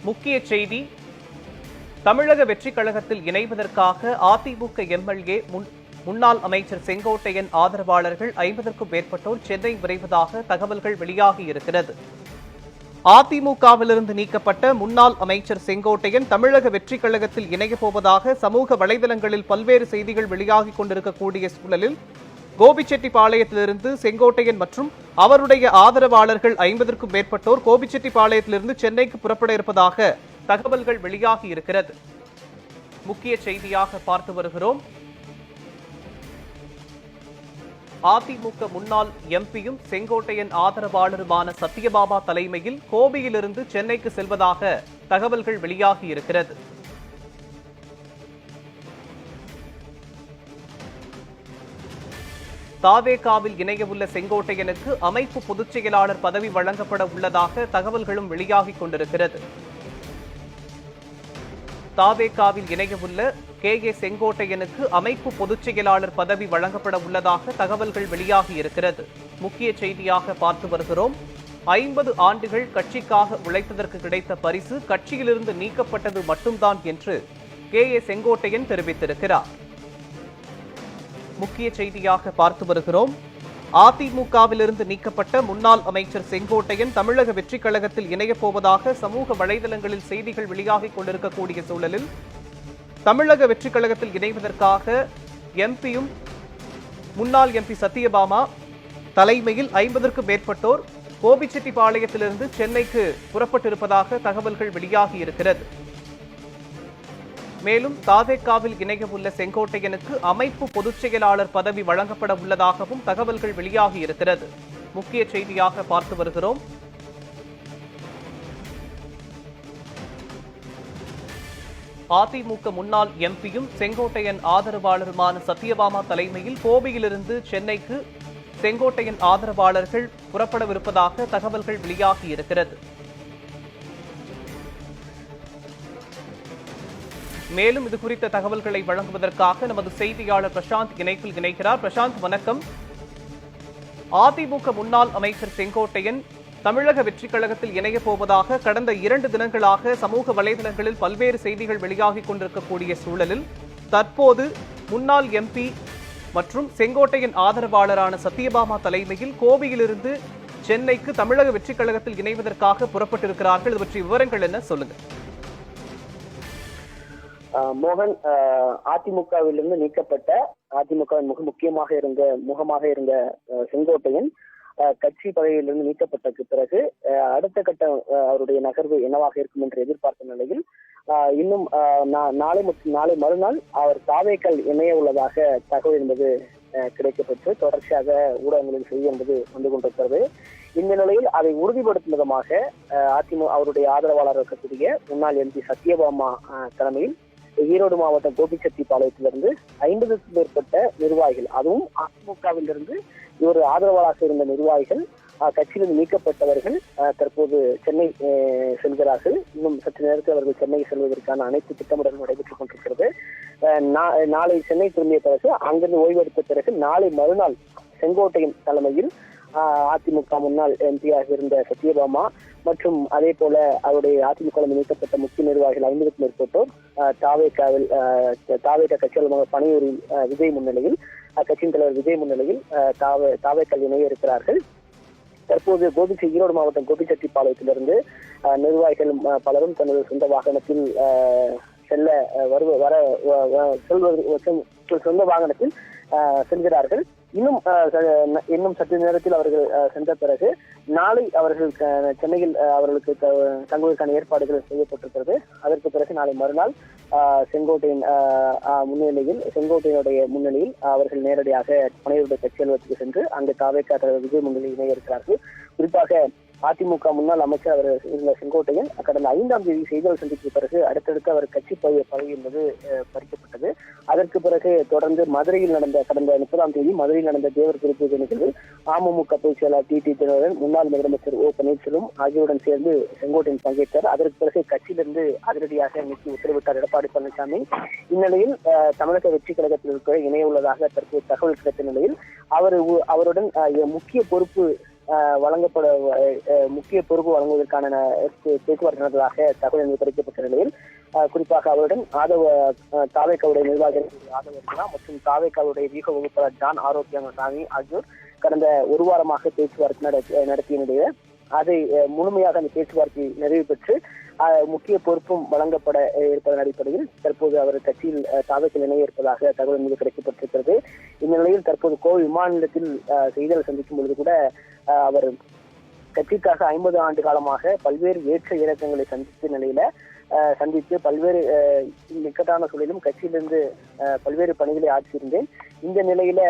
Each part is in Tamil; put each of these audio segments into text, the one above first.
முக்கிய செய்தி. தமிழக வெற்றிக் கழகத்தில் இணைவதற்காக அதிமுக எம்எல்ஏ முன்னாள் அமைச்சர் செங்கோட்டையன் ஆதரவாளர்கள் 50க்கும் மேற்பட்டோர் சென்னை விரைவதாக தகவல்கள் வெளியாகியிருக்கிறது. அதிமுகவிலிருந்து நீக்கப்பட்ட முன்னாள் அமைச்சர் செங்கோட்டையன் தமிழக வெற்றிக் கழகத்தில் இணையப் போவதாக சமூக வலைதளங்களில் பல்வேறு செய்திகள் வெளியாகிக் கொண்டிருக்கக்கூடிய சூழலில் கோபிச்செட்டிப்பாளையத்திலிருந்து செங்கோட்டையன் மற்றும் அவருடைய ஆதரவாளர்கள் 50க்கும் மேற்பட்டோர் கோபிச்செட்டிப்பாளையத்திலிருந்து சென்னைக்கு புறப்பட இருப்பதாக தகவல்கள் வெளியாகி இருக்கிறது. முக்கிய செய்தியாக பார்த்து வருகிறோம். அதிமுக முன்னாள் எம்பியும் செங்கோட்டையன் ஆதரவாளருமான சத்யபாமா தலைமையில் கோபியிலிருந்து சென்னைக்கு செல்வதாக தகவல்கள் வெளியாகி இருக்கிறது. தாவேகாவில் இணையவுள்ள செங்கோட்டையனுக்கு அமைப்பு பொதுச் செயலாளர் பதவி வழங்கப்பட உள்ளதாக தகவல்களும் வெளியாகிக் கொண்டிருக்கிறது. தாவேகாவில் இணையவுள்ள கே செங்கோட்டையனுக்கு அமைப்பு பொதுச் செயலாளர் பதவி வழங்கப்பட உள்ளதாக தகவல்கள் வெளியாகி இருக்கிறது. முக்கிய செய்தியாக பார்த்து வருகிறோம். 50 ஆண்டுகள் கட்சிக்காக உழைத்ததற்கு கிடைத்த பரிசு கட்சியிலிருந்து நீக்கப்பட்டது மட்டும்தான் என்று கே செங்கோட்டையன் தெரிவித்திருக்கிறார். முக்கிய செய்தியாக பார்த்து வருகிறோம். அதிமுகவிலிருந்து நீக்கப்பட்ட முன்னாள் அமைச்சர் செங்கோட்டையன் தமிழக வெற்றிக் கழகத்தில் இணையப் போவதாக சமூக வலைதளங்களில் செய்திகள் வெளியாகிக் கொண்டிருக்கக்கூடிய சூழலில் தமிழக வெற்றிக் கழகத்தில் இணைவதற்காக எம்பியும் முன்னாள் எம்பி சத்யபாமா தலைமையில் 50க்கும் மேற்பட்டோர் கோபிச்செட்டிப்பாளையத்திலிருந்து சென்னைக்கு புறப்பட்டிருப்பதாக தகவல்கள் வெளியாகி இருக்கிறது. மேலும் தாவேகாவில் இணையவுள்ள செங்கோட்டையனுக்கு அமைப்பு பொதுச் செயலாளர் பதவி வழங்கப்பட உள்ளதாகவும் தகவல்கள் வெளியாகி இருக்கிறது. முக்கிய செய்தியாக பார்த்து வருகிறோம். அதிமுக முன்னாள் எம்பியும் செங்கோட்டையன் ஆதரவாளருமான சத்யபாமா தலைமையில் கோவையிலிருந்து சென்னைக்கு செங்கோட்டையன் ஆதரவாளர்கள் புறப்படவிருப்பதாக தகவல்கள் வெளியாகி இருக்கிறது. மேலும் இது குறித்த தகவல்களை வழங்குவதற்காக நமது செய்தியாளர் பிரசாந்த் இணைப்பில் இணைக்கிறார். பிரசாந்த், வணக்கம். அதிமுக முன்னாள் அமைச்சர் செங்கோட்டையன் தமிழக வெற்றிக் கழகத்தில் இணையப் போவதாக கடந்த 2 தினங்களாக சமூக வலைதளங்களில் பல்வேறு செய்திகள் வெளியாகிக் கொண்டிருக்கக்கூடிய சூழலில் தற்போது முன்னாள் எம்பி மற்றும் செங்கோட்டையன் ஆதரவாளரான சத்யபாமா தலைமையில் கோவையிலிருந்து சென்னைக்கு தமிழக வெற்றிக் கழகத்தில் இணைவதற்காக புறப்பட்டிருக்கிறார்கள். இது பற்றிய விவரங்கள் என்ன, சொல்லுங்க. மோகன், அதிமுகவிலிருந்து நீக்கப்பட்ட அதிமுகவின் முகமாக இருந்த செங்கோட்டையன் கட்சி பதவியிலிருந்து நீக்கப்பட்டதற்கு பிறகு அடுத்த கட்ட அவருடைய நகர்வு என்னவாக இருக்கும் என்று எதிர்பார்த்த நிலையில் இன்னும் நாளை மறுநாள் அவர் தாவேக்கால் இணைய உள்ளதாக தகவல் என்பது கிடைக்கப்பட்டு தொடர்ச்சியாக ஊடகங்களில் செய்தி என்பது வந்து கொண்டிருக்கிறது. இந்த நிலையில் அதை உறுதிப்படுத்தும் விதமாக அவருடைய ஆதரவாளர் இருக்கக்கூடிய முன்னாள் எம்பி சத்யபாமா தலைமையில் ஈரோடு மாவட்டம் கோபிச்செட்டிப்பாளையத்திலிருந்து 50க்கும் மேற்பட்ட நிர்வாகிகள், அதுவும் அதிமுகவிலிருந்து இவர் ஆதரவாளராக இருந்த நிர்வாகிகள், கட்சியிலிருந்து நீக்கப்பட்டவர்கள் தற்போது சென்னை செல்கிறார்கள். இன்னும் சற்று நேரத்தில் அவர்கள் சென்னை செல்வதற்கான அனைத்து திட்டமிடலும் நடைபெற்றுக் கொண்டிருக்கிறது. நாளை சென்னை திரும்பிய பிறகு அங்கிருந்து ஓய்வெடுத்த பிறகு நாளை மறுநாள் செங்கோட்டையன் தலைமையில் அதிமுக முன்னாள் எம்பியாக இருந்த சத்யபாமா மற்றும் அதே போல அவருடைய அதிமுக நீக்கப்பட்ட முக்கிய நிர்வாகிகள் 50க்கும் மேற்பட்டோர் தாவேகா கட்சி அலுவலக பணியூரில் விஜய் முன்னிலையில் அக்கட்சியின் தலைவர் விஜய் முன்னிலையில் தாவேக்கால் இணைய இருக்கிறார்கள். தற்போது ஈரோடு மாவட்டம் கோபிச்செட்டிப்பாளையத்திலிருந்து நிர்வாகிகள் பலரும் தனது சொந்த வாகனத்தில் சொந்த வாகனத்தில் செல்கிறார்கள். இன்னும் சற்று நேரத்தில் அவர்கள் சென்ற பிறகு நாளை அவர்கள் சென்னையில் அவர்களுக்கு தங்குவதற்கான ஏற்பாடுகள் செய்யப்பட்டிருக்கிறது. அதற்கு பிறகு நாளை மறுநாள் செங்கோட்டையனுடைய முன்னிலையில் அவர்கள் நேரடியாக பனையூருடைய கட்சி அலுவலகத்துக்கு சென்று அங்கு தாவேகா தலைவர் விஜய் முன்னிலையில் இணைய இருக்கிறார்கள். குறிப்பாக அதிமுக முன்னாள் அமைச்சர் அவர் இருந்த செங்கோட்டையன் கடந்த 5ஆம் தேதி செய்தியாளர் சந்திப்பு பிறகு அடுத்தடுத்து அவர் கட்சி பதவி என்பது பறிக்கப்பட்டது. அதற்கு பிறகு தொடர்ந்து கடந்த 30ஆம் தேதி மதுரையில் நடந்த தேவர் திருப்பதி நிகழ்வில் அமமுக பொதுச் செயலாளர் டி தினகரன், முன்னாள் முதலமைச்சர் ஓ பன்னீர்செல்வம் ஆகியோருடன் சேர்ந்து செங்கோட்டையன் பங்கேற்றார். அதற்கு பிறகு கட்சியிலிருந்து அதிரடியாக நீக்கி உத்தரவிட்டார் எடப்பாடி பழனிசாமி. இந்நிலையில் தமிழக வெற்றிக் கழகத்தில் இருக்கிற இணைய உள்ளதாக தற்போது தகவல் கிடைத்த நிலையில் அவருடன் முக்கிய பொறுப்பு வழங்கப்பட முக்கிய பொறுப்பு வழங்குவதற்கான பேச்சுவார்த்தை நடந்ததாக தகவல் கிடைக்கப்பட்ட நிலையில் குறிப்பாக அவருடன் தாவேக்காவுடைய நிர்வாகிகள் ஆதவ இருக்கலாம் மற்றும் தாவேக்காவுடைய வீக வகுப்பாளர் ஜான் ஆரோக்கியசாமி ஆகியோர் கடந்த ஒரு வாரமாக பேச்சுவார்த்தை நடத்திய நிலையில் அதை முழுமையாக அந்த பேச்சுவார்த்தை நிறைவு பெற்று முக்கிய பொறுப்பும் வழங்கப்பட இருப்பதன் அடிப்படையில் தற்போது அவர் கட்சியில் தாவேக்கில் இணைய இருப்பதாக தகவல் மீது கிடைக்கப்பட்டிருக்கிறது. இந்த நிலையில் தற்போது கோவை விமான நிலையத்தில் செய்தியாளர் சந்திக்கும் பொழுது கூட அவர் கட்சிக்காக 50 ஆண்டு காலமாக பல்வேறு ஏற்ற இறக்கங்களை சந்தித்து பல்வேறு இக்கட்டான சூழலிலும் கட்சியிலிருந்து பல்வேறு பணிகளை ஆற்றியிருந்தேன். இந்த நிலையில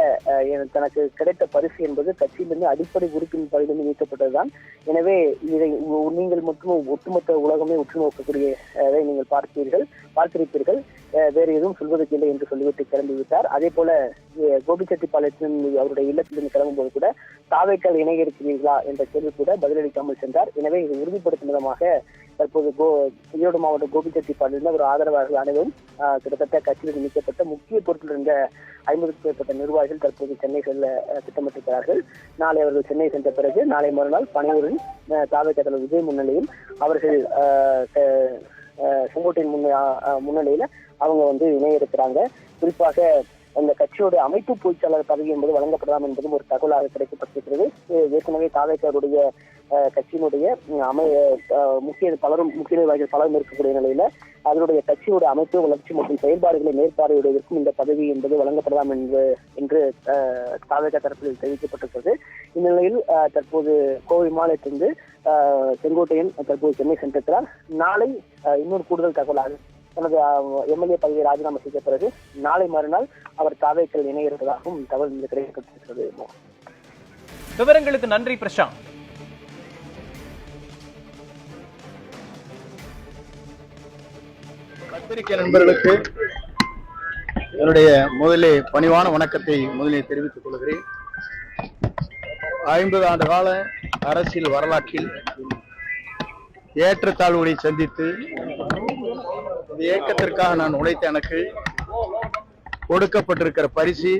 தனக்கு கிடைத்த பரிசு என்பது கட்சியிலிருந்து அடிப்படை உறுப்பினர் பதவியிலிருந்து நீக்கப்பட்டதுதான். எனவே இதை நீங்கள் மட்டும் ஒட்டுமொத்த உலகமே உற்று நோக்கக்கூடியதை நீங்கள் பார்த்திருப்பீர்கள். வேறு எதுவும் சொல்வதற்கு இல்லை என்று சொல்லிவிட்டு கிளம்பிவிட்டார். அதே போல கோபிச்செட்டிப்பாளையத்தின் அவருடைய இல்லத்திலிருந்து கிளம்பும்போது கூட தாவேக்கால் இணைய இருக்கிறீர்களா என்ற கேள்வி கூட பதிலளிக்காமல் சென்றார். எனவே இதை உறுதிப்படுத்தும் விதமாக தற்போது ஈரோடு மாவட்டம் கோபிச்செட்டிப்பாளையத்தில் ஒரு ஆதரவாளர்கள் அனைவரும் கிட்டத்தட்ட கட்சியில் நீக்கப்பட்ட முக்கிய பொறுப்பில் இருந்த 50க்கும் மேற்பட்ட நிர்வாகிகள் தற்போது சென்னை செல்ல திட்டமிட்டிருக்கிறார்கள். நாளை அவர்கள் சென்னை சென்ற பிறகு நாளை மறுநாள் பனையூரில் தாவேக்கா தலைவர் விஜய் முன்னிலையில் அவர்கள் செங்கோட்டையின் முன்னிலையில அவங்க இணைய இருக்கிறாங்க. குறிப்பாக அந்த கட்சியோட அமைப்பு பொதுச்செயலாளர் பதவி என்பது வழங்கப்படலாம் என்பதும் ஒரு தகவலாக கிடைக்கப்பட்டிருக்கிறது. ஏற்கனவே தாவேக்காருடைய கட்சியினுடைய முக்கிய நிர்வாகிகள் பலரும் இருக்கக்கூடிய நிலையில அதனுடைய கட்சியோட அமைப்பு வளர்ச்சி மற்றும் செயல்பாடுகளை மேற்பார்வையிடுவதற்கும் இந்த பதவி என்பது வழங்கப்படலாம் என்று தாவேக்கா தரப்பில் தெரிவிக்கப்பட்டிருக்கிறது. இந்நிலையில் தற்போது கோவை மாநிலத்திலிருந்து செங்கோட்டையன் தற்போது சென்னை சென்றிருக்கிறார். நாளை இன்னொரு கூடுதல் தகவலாக தனது எம்எல்ஏ பதவியை ராஜினாமா செய்த பிறகு நாளை மறுநாள் அவர் தாவேக்கில் இணைய இருப்பதாகவும் தகவல் கிடைக்கப்பட்டிருக்கிறது. விவரங்களுக்கு நன்றி பிரசாந்த். பத்திரிகை நண்பர்களுக்கு என்னுடைய பணிவான வணக்கத்தை முதலில் தெரிவித்துக் கொள்கிறேன். 50 ஆண்டு கால அரசியல் வரலாற்றில் ஏற்றத்தாழ்வுகளை சந்தித்து இந்த இயக்கத்திற்காக நான் உழைத்த எனக்கு கொடுக்கப்பட்டிருக்கிற பரிசு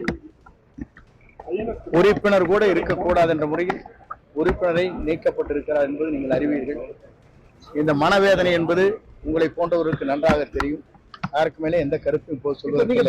உறுப்பினர் கூட இருக்கக்கூடாது என்ற முறையில் உறுப்பினரை நீக்கப்பட்டிருக்கிறார் என்பது நீங்கள் அறிவீர்கள். இந்த மனவேதனை என்பது உங்களை போன்றவர்களுக்கு நன்றாக தெரியும். யாருக்கு மேலே எந்த கருத்தும் இப்போ சொல்லுங்க.